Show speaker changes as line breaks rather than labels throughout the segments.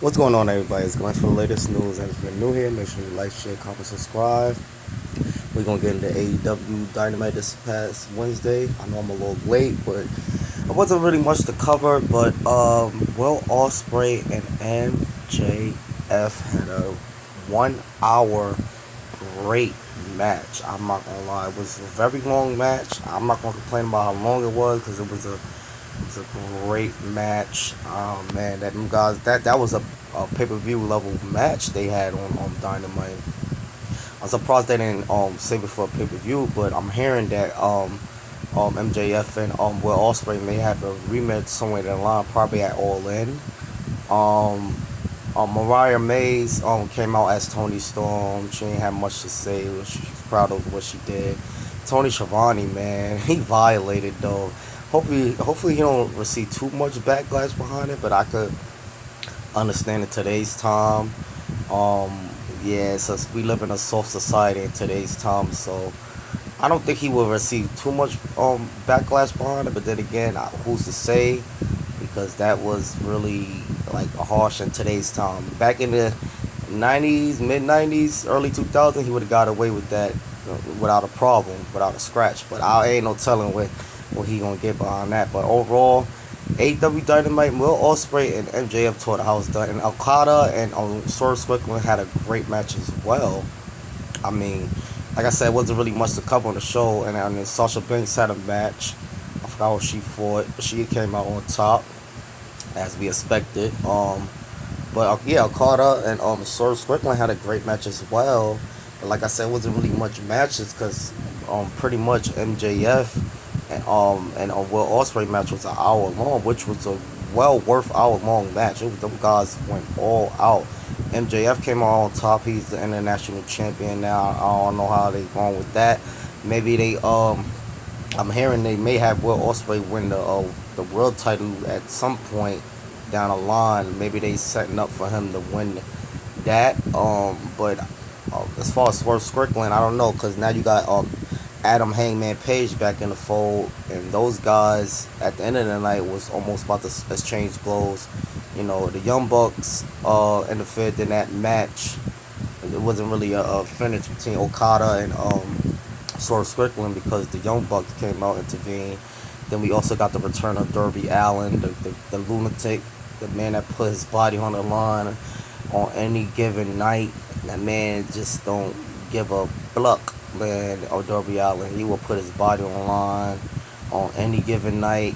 What's going on, everybody? It's Glenn for the latest news. And if you're new here, make sure you like, share, comment, subscribe. We're going to get into AEW Dynamite this past Wednesday. I know I'm a little late, but it wasn't really much to cover. But Will Ospreay and MJF had a 1 hour great match. I'm not going to lie. It was a very long match. I'm not going to complain about how long it was because it was a great match. Man, that them guys that was a pay-per-view level match they had on Dynamite. I'm surprised they didn't save it for a pay-per-view, but I'm hearing that MJF and Will Ospreay may have a rematch somewhere down the line, probably at All In. Um, Mariah Mays came out as Tony Storm. She ain't had much to say. She's proud of what she did. Tony Schiavone, man, he violated though. Hopefully he don't receive too much backlash behind it, but I could understand in today's time. Yeah, so we live in a soft society in today's time, so I don't think he will receive too much backlash behind it. But then again, who's to say? Because that was really like harsh in today's time. Back in the '90s, mid '90s, early 2000s, he would have got away with that without a problem, without a scratch. But I ain't no telling what he gonna get behind that. But overall, AEW Dynamite, Will Ospreay and MJF tore the house down, and Okada and Swerve Strickland had a great match as well. I mean, like I said, it wasn't really much to cover on the show, and then Sasha Banks had a match. I forgot what she fought, but she came out on top as we expected. But yeah, Okada and Swerve Strickland had a great match as well. But like I said, it wasn't really much matches because pretty much MJF and Will Ospreay match was an hour long, which was a well worth hour long match. Them guys went all out. MJF came out on top. He's the international champion now. I don't know how they going with that. Maybe they I'm hearing they may have Will Ospreay win the world title at some point down the line. Maybe they setting up for him to win that. But as far as Swerve Strickland, I don't know, because now you got Adam Hangman Page back in the fold, and those guys at the end of the night was almost about to exchange blows. You know, the Young Bucks interfered in that match. It wasn't really a finish between Okada and Swerve Strickland because the Young Bucks came out and intervened. Then we also got the return of Darby Allin, the lunatic, the man that put his body on the line on any given night. That man just don't give a pluck, man. Or Darby Allin, he will put his body on the line on any given night,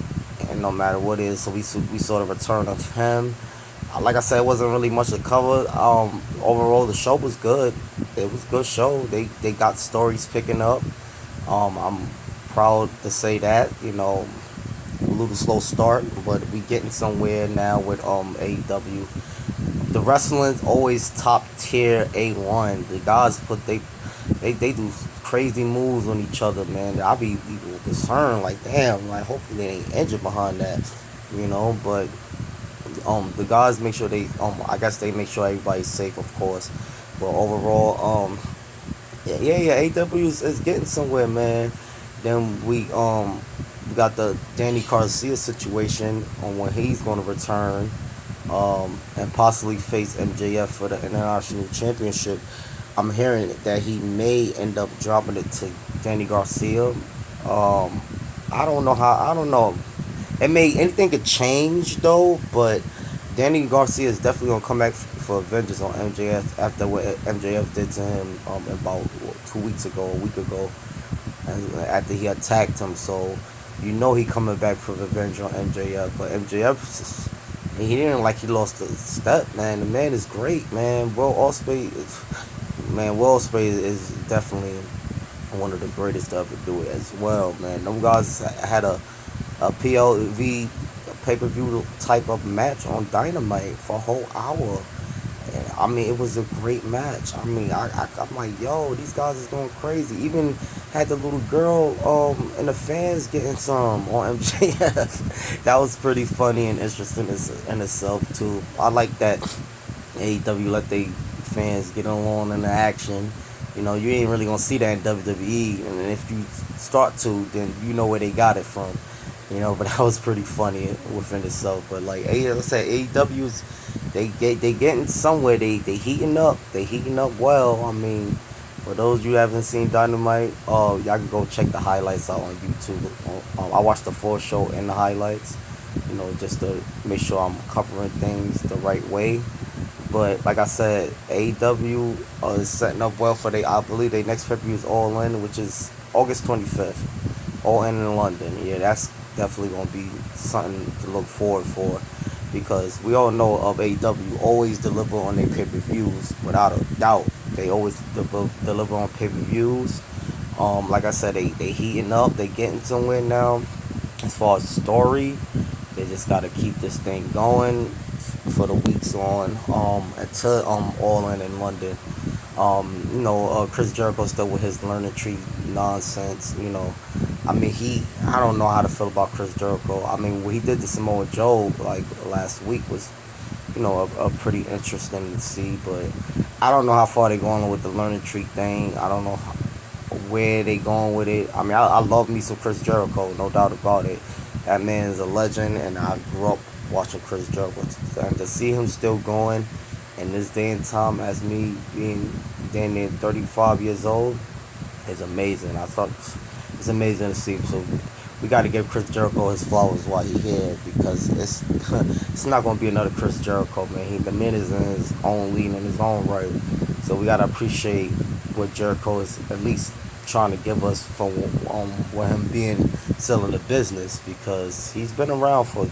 and no matter what it is. So we saw the return of him. Like I said, it wasn't really much to cover. Overall, the show was good. It was a good show. They got stories picking up. I'm proud to say that. You know, a little slow start, but we getting somewhere now with AEW. The wrestling's always top tier A1. The guys they do crazy moves on each other, man. I be concerned, like damn, like hopefully they ain't injured behind that, you know. But the guys make sure they I guess they make sure everybody's safe, of course. But overall, yeah, AEW is getting somewhere, man. Then we got the Danny Garcia situation on when he's going to return, and possibly face MJF for the international championship. I'm hearing that he may end up dropping it to Danny Garcia. I don't know how. I don't know. Anything could change though, but Danny Garcia is definitely gonna come back for vengeance on MJF after what MJF did to him about 2 weeks ago, a week ago, and after he attacked him. So you know he coming back for revenge on MJF. But MJF, he didn't like he lost the step, man. The man is great, man. Will Ospreay is definitely one of the greatest to ever do it as well, man. Them guys had a PLV pay-per-view type of match on Dynamite for a whole hour. And, I mean, it was a great match. I mean, I'm like, yo, these guys is going crazy. Even had the little girl and the fans getting some on MJF. That was pretty funny and interesting in itself too. I like that AEW let they fans get along in the action. You know, you ain't really gonna see that in WWE, and if you start to, then you know where they got it from. You know, but that was pretty funny within itself. But like, I said, AEW they getting somewhere. They heating up. They heating up well. I mean, for those you haven't seen Dynamite, y'all can go check the highlights out on YouTube. I watched the full show and the highlights. Just to make sure I'm covering things the right way. But like I said, AEW is setting up well for I believe their next pay-per-view is All In, which is August 25th. All In London. Yeah, that's definitely going to be something to look forward for, because we all know of AEW always deliver on their pay-per-views without a doubt. They always deliver on pay-per-views. Like I said, they heating up. They getting somewhere now. As far as story, they just got to keep this thing going for the weeks on, until All In London. Chris Jericho still with his learning tree nonsense. I mean, I don't know how to feel about Chris Jericho. I mean, what he did to Samoa Joe like last week was, a pretty interesting to see. But I don't know how far they're going with the learning tree thing. I don't know where they going with it. I mean, I love me some Chris Jericho, no doubt about it. That man is a legend, and I grew up watching Chris Jericho. And to see him still going in this day and time, as me being damn near 35 years old, is amazing. I thought it's amazing to see. So we got to give Chris Jericho his flowers while he's here, because it's not going to be another Chris Jericho, man. The man is in his own league, in his own right. So we got to appreciate what Jericho is at least trying to give us from with him being still in the business, because he's been around for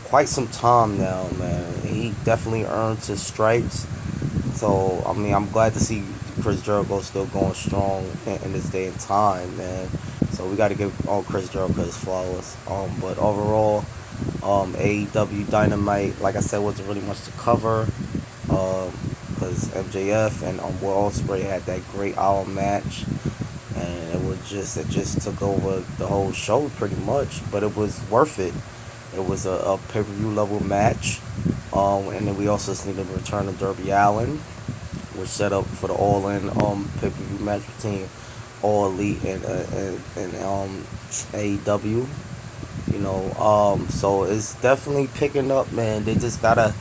quite some time now, man. He definitely earned his stripes. So I mean, I'm glad to see Chris Jericho still going strong in this day and time, man. So we got to give Chris Jericho his flowers. But overall, AEW Dynamite, like I said, wasn't really much to cover. Because MJF and Will Ospreay had that great hour match, and it just took over the whole show pretty much. But it was worth it. It was a pay per view level match. And then we also seen the return of Darby Allin, which set up for the All In pay per view match between All Elite and AEW. So it's definitely picking up, man. They just gotta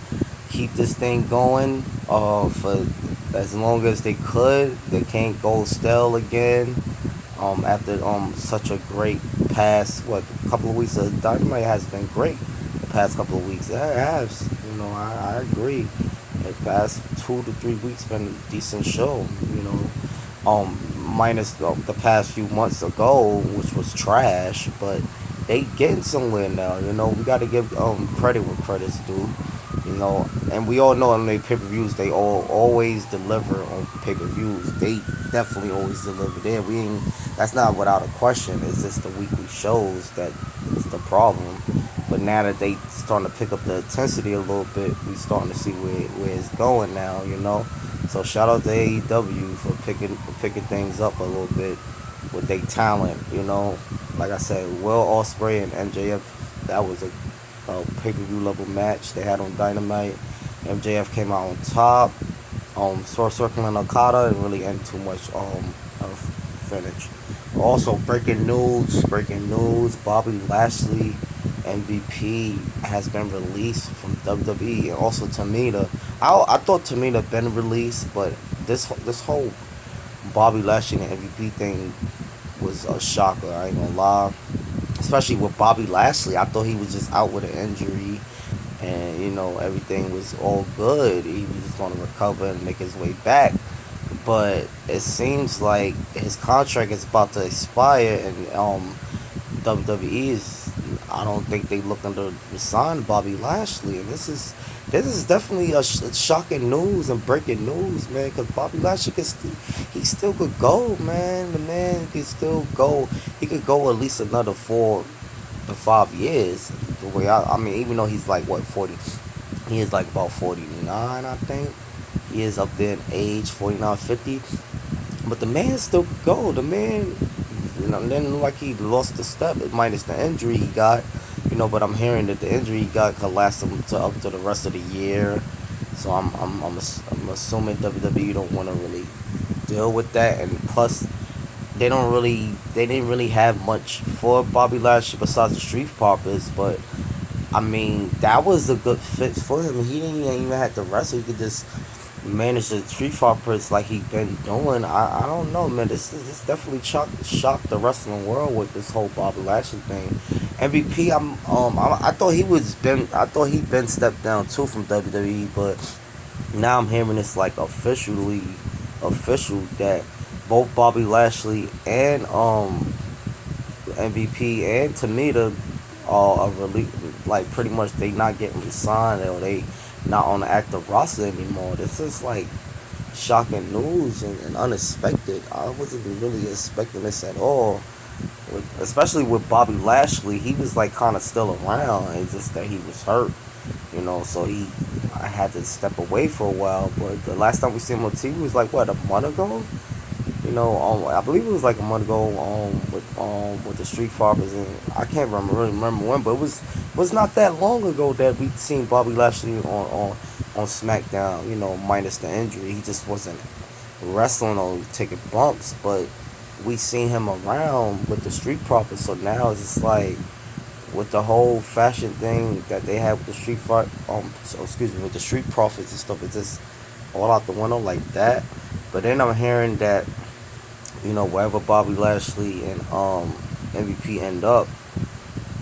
keep this thing going for as long as they could. They can't go stale again. After such a great past couple of weeks, Dynamite has been great the past couple of weeks. It has, I agree. The past 2 to 3 weeks been a decent show. Minus the past few months ago, which was trash, but they getting somewhere now. We got to give credit where credit's due. And we all know on their pay-per-views, they always deliver on pay-per-views. They definitely always deliver there. That's not without a question. It's just the weekly shows that is the problem. But now that they starting to pick up the intensity a little bit, we starting to see where it's going now. So shout out to AEW for picking things up a little bit with their talent. Like I said, Will Ospreay and MJF, that was a pay-per-view level match they had on Dynamite. MJF came out on top. Circling Okada didn't really end too much finish. Also, breaking news, Bobby Lashley MVP has been released from WWE, and also Tamina. I thought Tamina been released, but this whole Bobby Lashley and MVP thing was a shocker. I ain't gonna lie. Especially with Bobby Lashley, I thought he was just out with an injury, and everything was all good. He was just going to recover and make his way back. But it seems like his contract is about to expire, and WWE is. I don't think they looking to resign Bobby Lashley, and this is definitely a shocking news and breaking news, man. Because Bobby Lashley he still could go, man. The man can still go. He could go at least another 4 to 5 years. The way I mean, even though he's like 40, he is like about 49, I think. He is up there in age, 49, 50. But the man still could go. The man, then like he lost the step, minus the injury he got. But I'm hearing that the injury he got could last him up to the rest of the year. So I'm assuming WWE don't want to really deal with that, and plus they didn't really have much for Bobby Lashley besides the Street Profits. But I mean, that was a good fit for him. He didn't even have to wrestle. He could just manage the street fighters like he been doing. I don't know, man. This definitely shocked the wrestling world with this whole Bobby Lashley thing. MVP, I thought I thought he'd been stepped down too from WWE, but now I'm hearing it's like official that both Bobby Lashley and MVP and Tamita are really like pretty much they not getting signed or they not on the active roster anymore. This is like shocking news and unexpected. I wasn't really expecting this at all. Especially with Bobby Lashley, he was like kind of still around. It's just that he was hurt, So I had to step away for a while. But the last time we seen him on TV was like what, a month ago. I believe it was like a month ago with the Street Fighters, and I can't really remember when, but it was not that long ago that we seen Bobby Lashley on SmackDown. Minus the injury, he just wasn't wrestling or taking bumps, but we seen him around with the Street Profits. So now it's just like with the whole fashion thing that they have with the with the Street Profits and stuff, it's just all out the window like that. But then I'm hearing that wherever Bobby Lashley and MVP end up,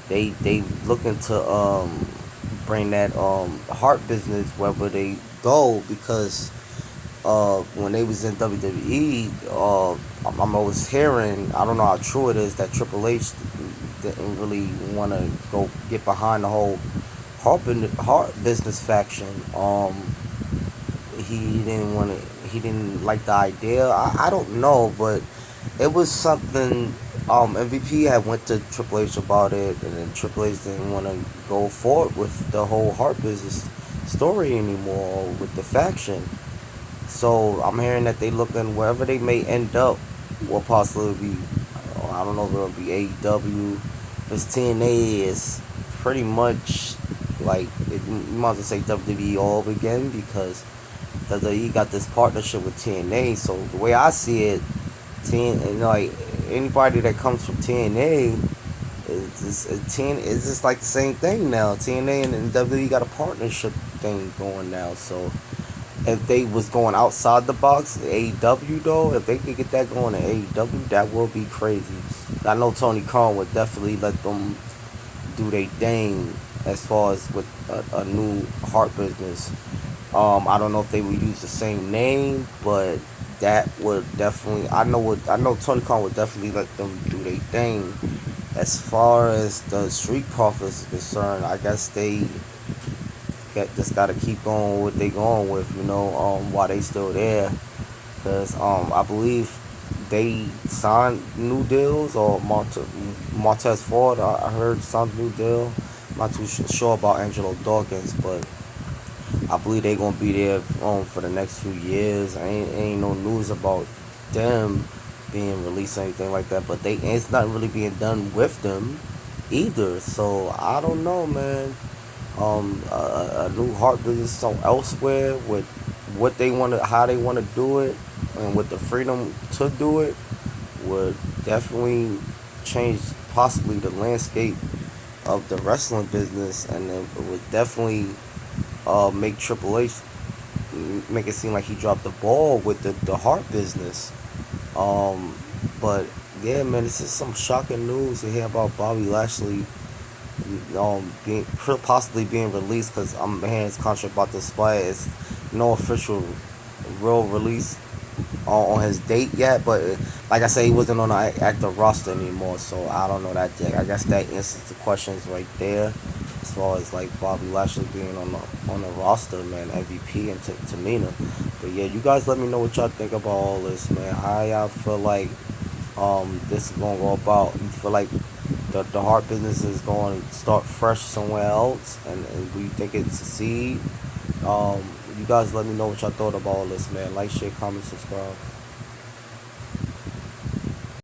they looking to bring that heart business wherever they go because when they was in WWE, I'm always hearing, I don't know how true it is, that Triple H didn't really want to go get behind the whole heart business faction. He didn't like the idea. I don't know, but it was something. MVP had went to Triple H about it, and then Triple H didn't want to go forward with the whole heart business story anymore with the faction. So I'm hearing that they looking wherever they may end up will possibly be. I don't know if it'll be AEW. Because TNA is pretty much like you might as well say WWE all over again because WWE got this partnership with TNA. So the way I see it, like anybody that comes from TNA is just like the same thing now. TNA and WWE got a partnership thing going now. So if they was going outside the box, AEW though, if they could get that going in AEW, that will be crazy. I know Tony Khan would definitely let them do their thing as far as with a new heart business. I don't know if they would use the same name, but that would definitely. I know Tony Khan would definitely let them do their thing. As far as the Street Profits is concerned, I guess they just gotta keep going with what they going with, while they still there. Because I believe they signed new deals, or Montez Ford, I heard signed a new deal. I'm not too sure about Angelo Dawkins, but I believe they gonna be there for the next few years. Ain't no news about them being released or anything like that, but it's not really being done with them either. So I don't know, man. A new heart business so elsewhere with what they want to, how they want to do it, and with the freedom to do it, would definitely change possibly the landscape of the wrestling business, and it would definitely make Triple H make it seem like he dropped the ball with the heart business. But yeah, man, this is some shocking news to hear about Bobby Lashley being possibly being released because I'm hearing his contract about to expire. It's no official real release on his date yet, but like I said, he wasn't on the active roster anymore, so I don't know that yet. I guess that answers the questions right there as far as like Bobby Lashley being on the roster, man, MVP and Tamina. But yeah, you guys let me know what y'all think about all this, man. How y'all feel like this is gonna go about? You feel like the heart business is going to start fresh somewhere else, and we think it succeed? You guys let me know what y'all thought about all this, man. Like, share, comment, subscribe.